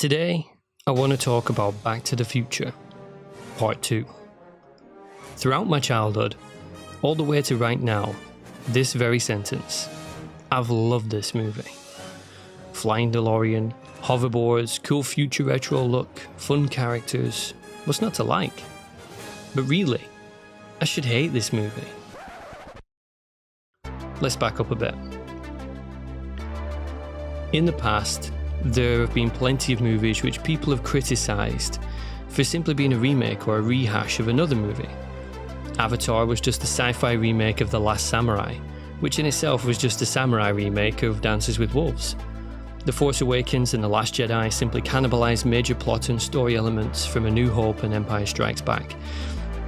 Today, I want to talk about Back to the Future, Part 2. Throughout my childhood, all the way to right now, this very sentence, I've loved this movie. Flying DeLorean, hoverboards, cool future retro look, fun characters, what's not to like? But really, I should hate this movie. Let's back up a bit. In the past, there have been plenty of movies which people have criticised for simply being a remake or a rehash of another movie. Avatar was just a sci-fi remake of The Last Samurai, which in itself was just a samurai remake of Dances with Wolves. The Force Awakens and The Last Jedi simply cannibalised major plot and story elements from A New Hope and Empire Strikes Back.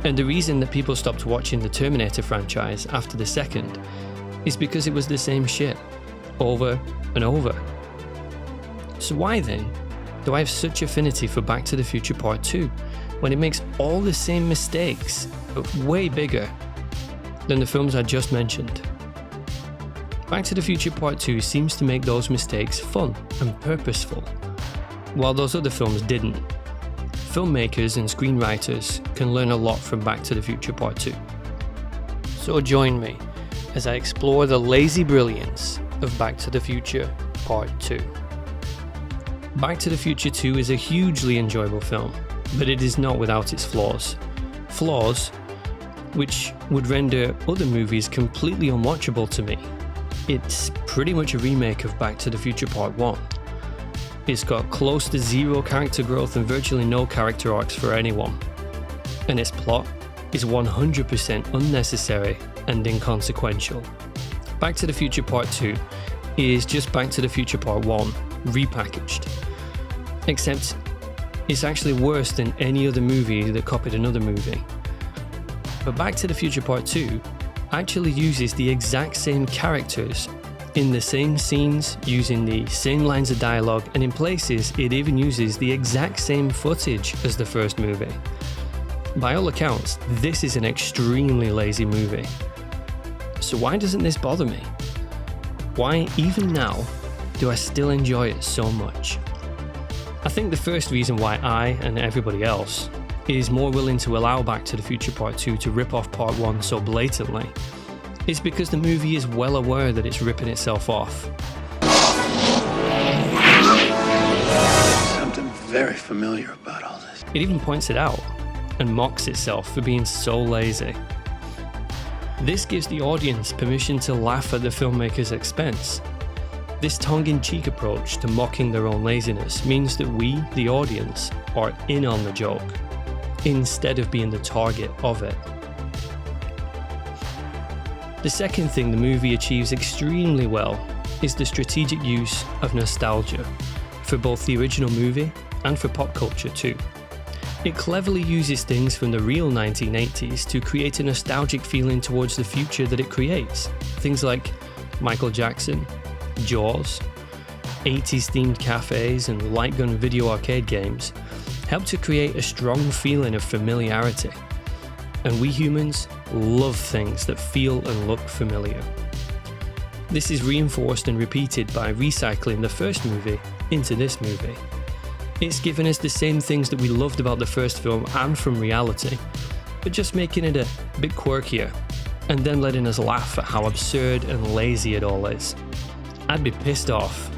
And the reason that people stopped watching the Terminator franchise after the second is because it was the same shit, over and over. So why then do I have such affinity for Back to the Future Part 2 when it makes all the same mistakes, but way bigger than the films I just mentioned? Back to the Future Part 2 seems to make those mistakes fun and purposeful, while those other films didn't. Filmmakers and screenwriters can learn a lot from Back to the Future Part 2. So join me as I explore the lazy brilliance of Back to the Future Part 2. Back to the Future 2 is a hugely enjoyable film, but it is not without its flaws. Flaws which would render other movies completely unwatchable to me. It's pretty much a remake of Back to the Future Part 1. It's got close to zero character growth and virtually no character arcs for anyone. And its plot is 100% unnecessary and inconsequential. Back to the Future Part 2 is just Back to the Future Part 1 repackaged. Except it's actually worse than any other movie that copied another movie. But Back to the Future Part 2 actually uses the exact same characters in the same scenes, using the same lines of dialogue, and in places it even uses the exact same footage as the first movie. By all accounts, this is an extremely lazy movie. So why doesn't this bother me? Why, even now, do I still enjoy it so much? I think the first reason why I, and everybody else, is more willing to allow Back to the Future Part 2 to rip off Part 1 so blatantly is because the movie is well aware that it's ripping itself off. Something very familiar about all this. It even points it out and mocks itself for being so lazy. This gives the audience permission to laugh at the filmmaker's expense. This tongue-in-cheek approach to mocking their own laziness means that we, the audience, are in on the joke, instead of being the target of it. The second thing the movie achieves extremely well is the strategic use of nostalgia, for both the original movie and for pop culture too. It cleverly uses things from the real 1980s to create a nostalgic feeling towards the future that it creates. Things like Michael Jackson, Jaws, 80s themed cafes and light gun video arcade games help to create a strong feeling of familiarity. And we humans love things that feel and look familiar. This is reinforced and repeated by recycling the first movie into this movie. It's given us the same things that we loved about the first film and from reality, but just making it a bit quirkier, and then letting us laugh at how absurd and lazy it all is. I'd be pissed off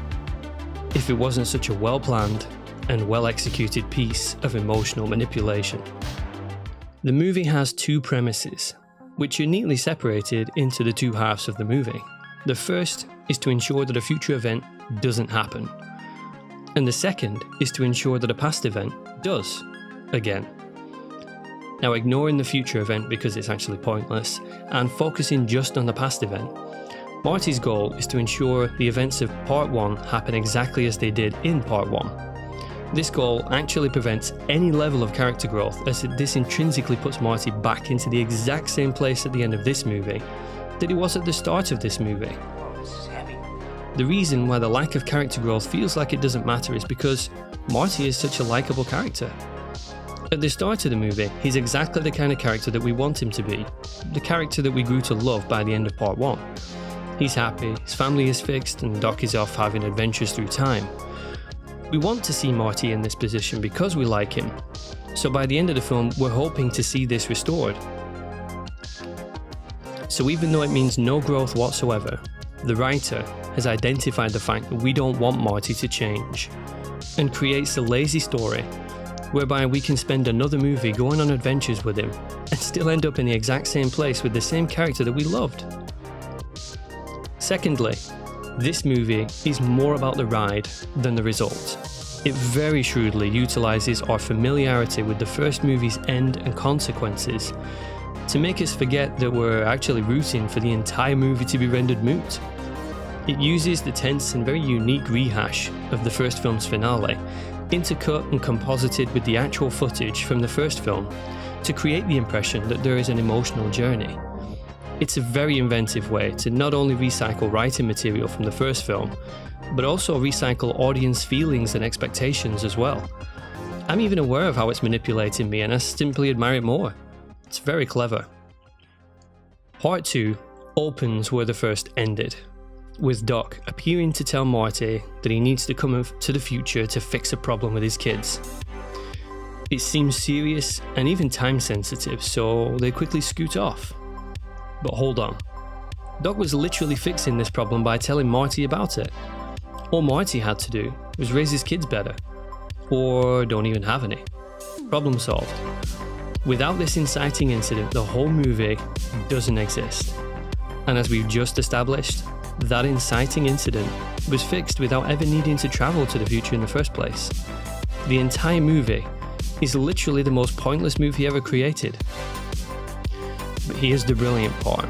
if it wasn't such a well-planned and well-executed piece of emotional manipulation. The movie has two premises, which are neatly separated into the two halves of the movie. The first is to ensure that a future event doesn't happen, and the second is to ensure that a past event does, again. Now, ignoring the future event because it's actually pointless, and focusing just on the past event, Marty's goal is to ensure the events of Part 1 happen exactly as they did in Part 1. This goal actually prevents any level of character growth, as this intrinsically puts Marty back into the exact same place at the end of this movie that he was at the start of this movie. The reason why the lack of character growth feels like it doesn't matter is because Marty is such a likable character. At the start of the movie, he's exactly the kind of character that we want him to be, the character that we grew to love by the end of Part 1. He's happy, his family is fixed, and Doc is off having adventures through time. We want to see Marty in this position because we like him, so by the end of the film, we're hoping to see this restored. So even though it means no growth whatsoever, the writer has identified the fact that we don't want Marty to change, and creates a lazy story whereby we can spend another movie going on adventures with him and still end up in the exact same place with the same character that we loved. Secondly, this movie is more about the ride than the result. It very shrewdly utilises our familiarity with the first movie's end and consequences to make us forget that we're actually rooting for the entire movie to be rendered moot. It uses the tense and very unique rehash of the first film's finale, intercut and composited with the actual footage from the first film, to create the impression that there is an emotional journey. It's a very inventive way to not only recycle writing material from the first film, but also recycle audience feelings and expectations as well. I'm even aware of how it's manipulating me, and I simply admire it more. It's very clever. Part 2 opens where the first ended, with Doc appearing to tell Marty that he needs to come to the future to fix a problem with his kids. It seems serious and even time sensitive, so they quickly scoot off. But hold on. Doc was literally fixing this problem by telling Marty about it. All Marty had to do was raise his kids better. Or don't even have any. Problem solved. Without this inciting incident, the whole movie doesn't exist. And as we've just established, that inciting incident was fixed without ever needing to travel to the future in the first place. The entire movie is literally the most pointless movie ever created. But here's the brilliant part.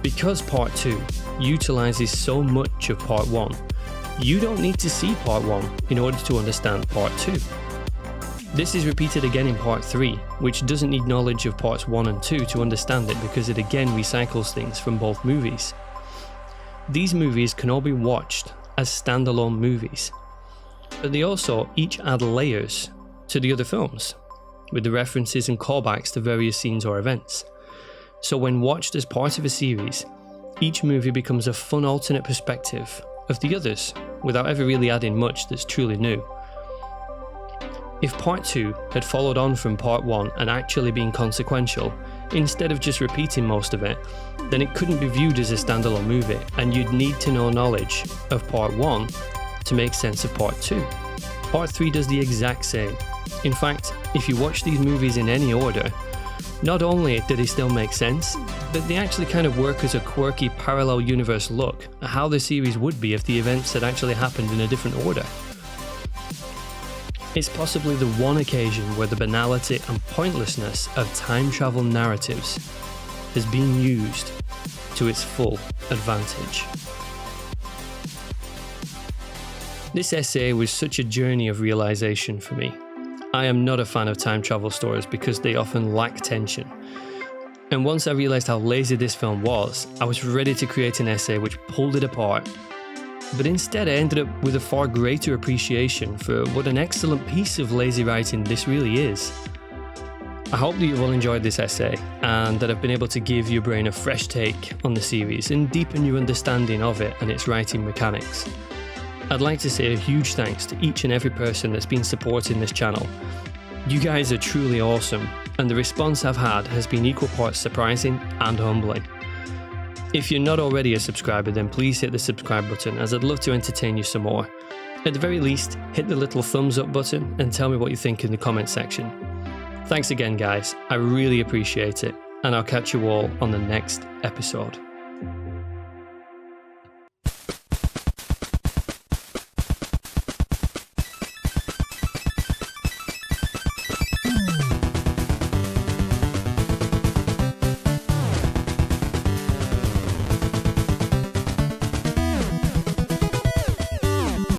Because Part 2 utilises so much of Part 1, you don't need to see Part 1 in order to understand Part 2. This is repeated again in Part 3, which doesn't need knowledge of Parts 1 and 2 to understand it because it again recycles things from both movies. These movies can all be watched as standalone movies, but they also each add layers to the other films, with the references and callbacks to various scenes or events. So when watched as part of a series, each movie becomes a fun alternate perspective of the others, without ever really adding much that's truly new. If Part 2 had followed on from Part 1 and actually been consequential, instead of just repeating most of it, then it couldn't be viewed as a standalone movie, and you'd need to know knowledge of Part 1 to make sense of Part 2. Part 3 does the exact same. In fact, if you watch these movies in any order, not only do they still make sense, but they actually kind of work as a quirky parallel universe look at how the series would be if the events had actually happened in a different order. It's possibly the one occasion where the banality and pointlessness of time travel narratives has been used to its full advantage. This essay was such a journey of realization for me. I am not a fan of time travel stories because they often lack tension. And once I realized how lazy this film was, I was ready to create an essay which pulled it apart. But instead I ended up with a far greater appreciation for what an excellent piece of lazy writing this really is. I hope that you've all enjoyed this essay and that I've been able to give your brain a fresh take on the series and deepen your understanding of it and its writing mechanics. I'd like to say a huge thanks to each and every person that's been supporting this channel. You guys are truly awesome, and the response I've had has been equal parts surprising and humbling. If you're not already a subscriber, then please hit the subscribe button, as I'd love to entertain you some more. At the very least, hit the little thumbs up button and tell me what you think in the comment section. Thanks again guys, I really appreciate it, and I'll catch you all on the next episode.